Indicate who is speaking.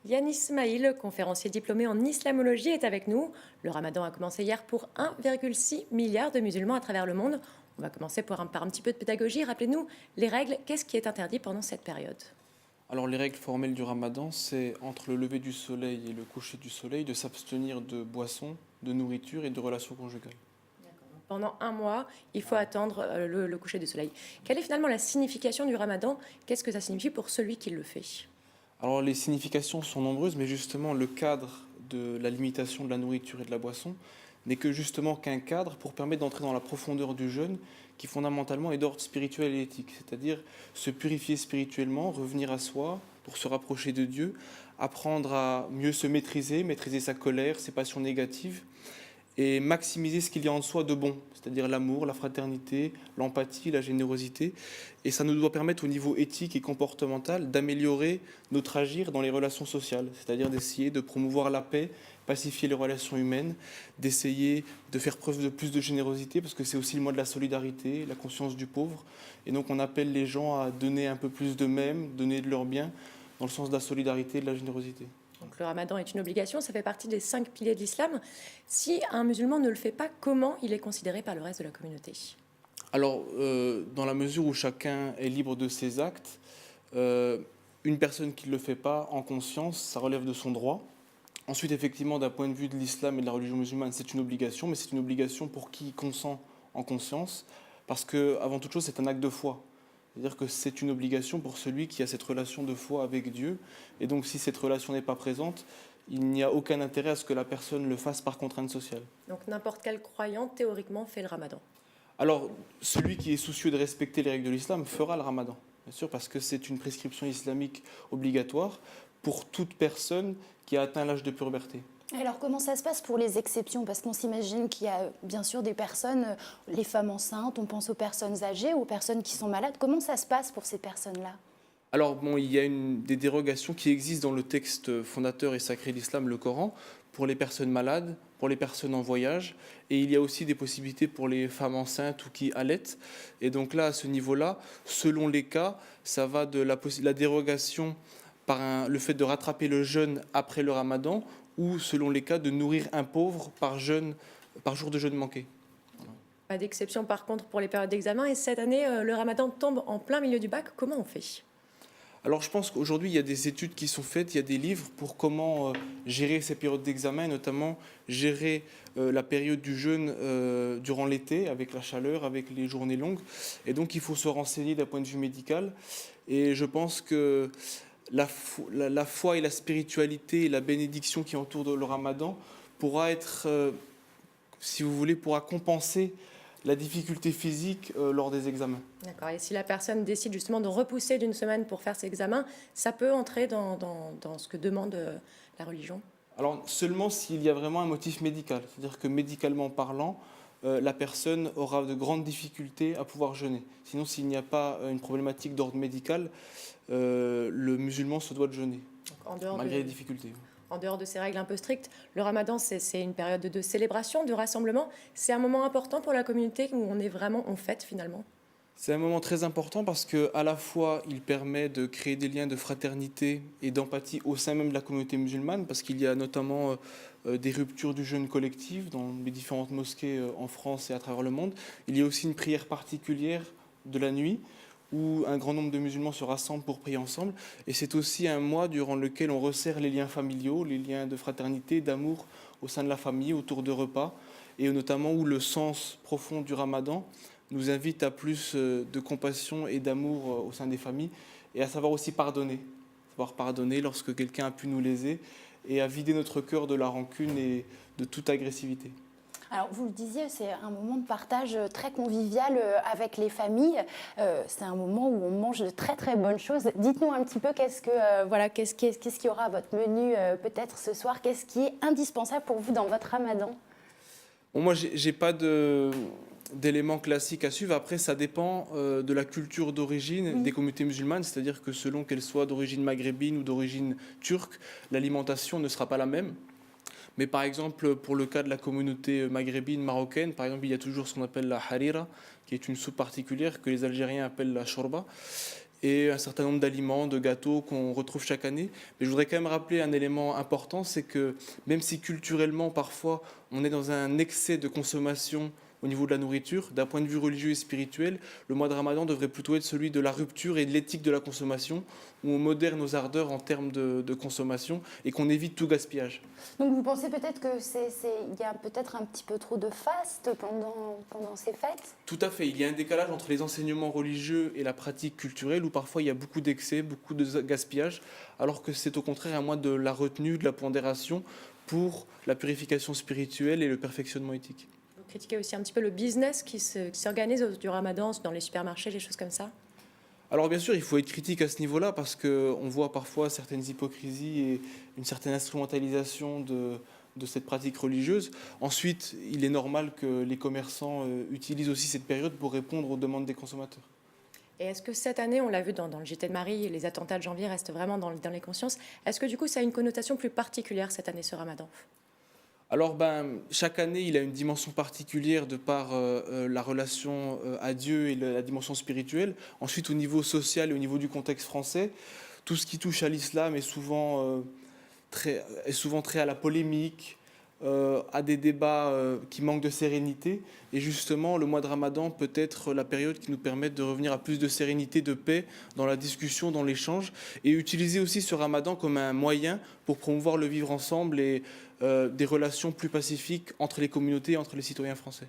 Speaker 1: Yann Ismail, conférencier diplômé en islamologie, est avec nous. Le ramadan a commencé hier pour 1,6 milliard de musulmans à travers le monde. On va commencer par un petit peu de pédagogie. Rappelez-nous les règles. Qu'est-ce qui est interdit pendant cette période?
Speaker 2: Alors les règles formelles du ramadan, c'est entre le lever du soleil et le coucher du soleil de s'abstenir de boissons, de nourriture et de relations conjugales.
Speaker 1: Pendant un mois, il faut attendre le coucher du soleil. Quelle est finalement la signification du ramadan? Qu'est-ce que ça signifie pour celui qui le fait?
Speaker 2: Alors les significations sont nombreuses, mais justement le cadre de la limitation de la nourriture et de la boisson n'est que justement qu'un cadre pour permettre d'entrer dans la profondeur du jeûne qui fondamentalement est d'ordre spirituel et éthique, c'est-à-dire se purifier spirituellement, revenir à soi pour se rapprocher de Dieu, apprendre à mieux se maîtriser, maîtriser sa colère, ses passions négatives et maximiser ce qu'il y a en soi de bon, c'est-à-dire l'amour, la fraternité, l'empathie, la générosité. Et ça nous doit permettre au niveau éthique et comportemental d'améliorer notre agir dans les relations sociales, c'est-à-dire d'essayer de promouvoir la paix, pacifier les relations humaines, d'essayer de faire preuve de plus de générosité, parce que c'est aussi le mois de la solidarité, la conscience du pauvre. Et donc on appelle les gens à donner un peu plus d'eux-mêmes, donner de leur bien, dans le sens de la solidarité et de la générosité.
Speaker 1: Donc, le ramadan est une obligation, ça fait partie des 5 piliers de l'islam. Si un musulman ne le fait pas, comment il est considéré par le reste de la communauté?
Speaker 2: Alors, dans la mesure où chacun est libre de ses actes, une personne qui ne le fait pas en conscience, ça relève de son droit. Ensuite, effectivement, d'un point de vue de l'islam et de la religion musulmane, c'est une obligation, mais c'est une obligation pour qui consent en conscience, parce que, avant toute chose, c'est un acte de foi. C'est-à-dire que c'est une obligation pour celui qui a cette relation de foi avec Dieu. Et donc, si cette relation n'est pas présente, il n'y a aucun intérêt à ce que la personne le fasse par contrainte sociale.
Speaker 1: Donc n'importe quel croyant, théoriquement, fait le ramadan.
Speaker 2: Alors, celui qui est soucieux de respecter les règles de l'islam fera le ramadan, bien sûr, parce que c'est une prescription islamique obligatoire pour toute personne qui a atteint l'âge de puberté.
Speaker 3: Alors comment ça se passe pour les exceptions? Parce qu'on s'imagine qu'il y a bien sûr des personnes, les femmes enceintes, on pense aux personnes âgées, aux personnes qui sont malades. Comment ça se passe pour ces personnes-là?
Speaker 2: Alors, bon, il y a des dérogations qui existent dans le texte fondateur et sacré de l'islam, le Coran, pour les personnes malades, pour les personnes en voyage, et il y a aussi des possibilités pour les femmes enceintes ou qui allaitent. Et donc là, à ce niveau-là, selon les cas, ça va de la dérogation par le fait de rattraper le jeûne après le ramadan, ou selon les cas, de nourrir un pauvre par jour de jeûne manqué.
Speaker 1: Pas d'exception par contre pour les périodes d'examen. Et cette année, le ramadan tombe en plein milieu du bac. Comment on fait?
Speaker 2: Alors je pense qu'aujourd'hui, il y a des études qui sont faites, il y a des livres pour comment gérer ces périodes d'examen, et notamment gérer la période du jeûne durant l'été, avec la chaleur, avec les journées longues. Et donc il faut se renseigner d'un point de vue médical. Et je pense que la foi et la spiritualité et la bénédiction qui entoure le ramadan pourra être, si vous voulez, pourra compenser la difficulté physique lors des examens.
Speaker 1: D'accord. Et si la personne décide justement de repousser d'une semaine pour faire ses examens, ça peut entrer dans ce que demande la religion?
Speaker 2: Alors seulement s'il y a vraiment un motif médical, c'est-à-dire que médicalement parlant, la personne aura de grandes difficultés à pouvoir jeûner. Sinon, s'il n'y a pas une problématique d'ordre médical, le musulman se doit de jeûner, malgré les difficultés.
Speaker 1: En dehors de ces règles un peu strictes, le ramadan, c'est une période de célébration, de rassemblement. C'est un moment important pour la communauté où on fête finalement.
Speaker 2: C'est un moment très important parce qu'à la fois, il permet de créer des liens de fraternité et d'empathie au sein même de la communauté musulmane, parce qu'il y a notamment des ruptures du jeûne collectif dans les différentes mosquées en France et à travers le monde. Il y a aussi une prière particulière de la nuit, où un grand nombre de musulmans se rassemblent pour prier ensemble. Et c'est aussi un mois durant lequel on resserre les liens familiaux, les liens de fraternité, d'amour au sein de la famille, autour de repas, et notamment où le sens profond du ramadan nous invite à plus de compassion et d'amour au sein des familles, et à savoir aussi pardonner. Savoir pardonner lorsque quelqu'un a pu nous léser, et à vider notre cœur de la rancune et de toute agressivité.
Speaker 3: Alors, vous le disiez, c'est un moment de partage très convivial avec les familles. C'est un moment où on mange de très très bonnes choses. Dites-nous un petit peu qu'est-ce qu'il y aura à votre menu peut-être ce soir. Qu'est-ce qui est indispensable pour vous dans votre ramadan?
Speaker 2: Bon, moi, j'ai pas d'éléments classiques à suivre. Après, ça dépend de la culture d'origine des communautés musulmanes, c'est-à-dire que selon qu'elles soient d'origine maghrébine ou d'origine turque, l'alimentation ne sera pas la même. Mais par exemple, pour le cas de la communauté maghrébine marocaine, par exemple, il y a toujours ce qu'on appelle la harira, qui est une soupe particulière que les Algériens appellent la shorba. et un certain nombre d'aliments, de gâteaux qu'on retrouve chaque année. Mais je voudrais quand même rappeler un élément important, c'est que même si culturellement, parfois, on est dans un excès de consommation au niveau de la nourriture, d'un point de vue religieux et spirituel, le mois de Ramadan devrait plutôt être celui de la rupture et de l'éthique de la consommation, où on modère nos ardeurs en termes de consommation et qu'on évite tout gaspillage.
Speaker 3: Donc vous pensez peut-être que il y a peut-être un petit peu trop de faste pendant ces fêtes?
Speaker 2: Tout à fait, il y a un décalage entre les enseignements religieux et la pratique culturelle, où parfois il y a beaucoup d'excès, beaucoup de gaspillage, alors que c'est au contraire un mois de la retenue, de la pondération, pour la purification spirituelle et le perfectionnement éthique.
Speaker 1: Vous critiquez aussi un petit peu le business qui s'organise autour du Ramadan dans les supermarchés, les choses comme ça.
Speaker 2: Alors bien sûr, il faut être critique à ce niveau-là parce qu'on voit parfois certaines hypocrisies et une certaine instrumentalisation de cette pratique religieuse. Ensuite, il est normal que les commerçants utilisent aussi cette période pour répondre aux demandes des consommateurs.
Speaker 1: Et est-ce que cette année, on l'a vu dans le JT de Marie, les attentats de janvier restent vraiment dans les consciences. Est-ce que du coup, ça a une connotation plus particulière cette année, ce Ramadan?
Speaker 2: Alors, chaque année, il a une dimension particulière de par la relation à Dieu et la dimension spirituelle. Ensuite, au niveau social et au niveau du contexte français, tout ce qui touche à l'islam est souvent très à la polémique, à des débats qui manquent de sérénité. Et justement, le mois de Ramadan peut être la période qui nous permette de revenir à plus de sérénité, de paix dans la discussion, dans l'échange, et utiliser aussi ce Ramadan comme un moyen pour promouvoir le vivre ensemble et des relations plus pacifiques entre les communautés et entre les citoyens français.